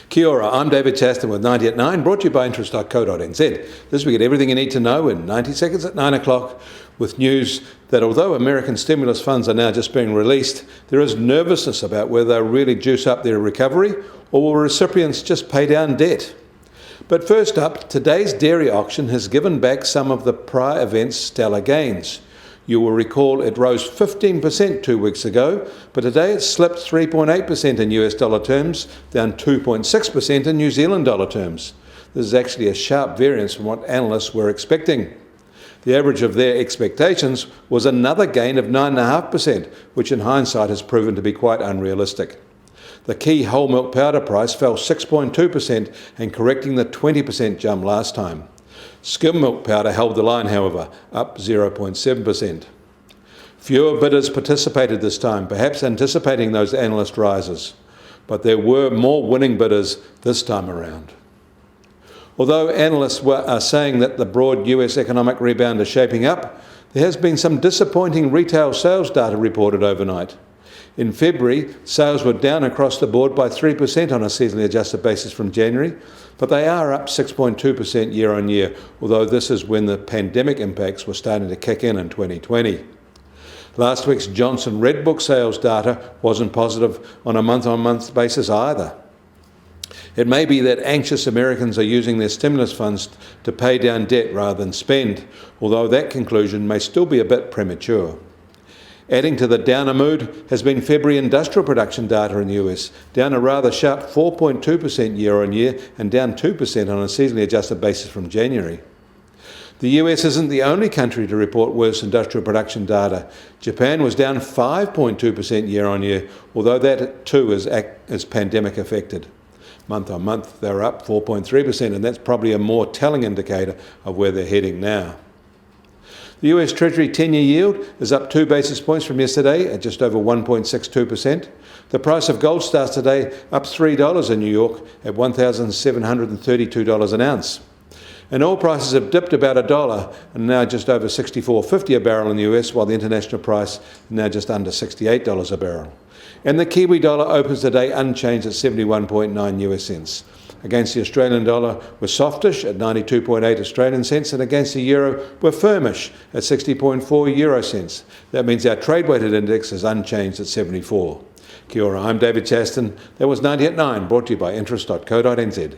Kia ora, I'm David Chaston with 90 at 9, brought to you by interest.co.nz. This week get everything you need to know in 90 seconds at 9 o'clock, with news that although American stimulus funds are now just being released, there is nervousness about whether they'll really juice up their recovery or will recipients just pay down debt. But first up, today's dairy auction has given back some of the prior event's stellar gains. You will recall it rose 15% 2 weeks ago, but today it slipped 3.8% in US dollar terms, down 2.6% in New Zealand dollar terms. This is actually a sharp variance from what analysts were expecting. The average of their expectations was another gain of 9.5%, which in hindsight has proven to be quite unrealistic. The key whole milk powder price fell 6.2% and correcting the 20% jump last time. Skim milk powder held the line, however, up 0.7%. Fewer bidders participated this time, perhaps anticipating those analyst rises, but there were more winning bidders this time around. Although analysts are saying that the broad US economic rebound is shaping up, there has been some disappointing retail sales data reported overnight. In February, sales were down across the board by 3% on a seasonally adjusted basis from January, but they are up 6.2% year on year, although this is when the pandemic impacts were starting to kick in 2020. Last week's Johnson Red Book sales data wasn't positive on a month-on-month basis either. It may be that anxious Americans are using their stimulus funds to pay down debt rather than spend, although that conclusion may still be a bit premature. Adding to the downer mood has been February industrial production data in the US, down a rather sharp 4.2% year on year and down 2% on a seasonally adjusted basis from January. The US isn't the only country to report worse industrial production data. Japan was down 5.2% year on year, although that too is pandemic affected. Month on month, they're up 4.3%, and that's probably a more telling indicator of where they're heading now. The US Treasury 10-year yield is up 2 basis points from yesterday at just over 1.62%. The price of gold starts today up $3 in New York at $1,732 an ounce. And oil prices have dipped about $1 and now just over $64.50 a barrel in the US, while the international price is now just under $68 a barrel. And the Kiwi dollar opens today unchanged at 71.9 US cents. Against the Australian dollar, we're softish at 92.8 Australian cents, and against the euro, we're firmish at 60.4 euro cents. That means our trade-weighted index is unchanged at 74. Kia ora, I'm David Chaston. That was 90 at 9, brought to you by interest.co.nz.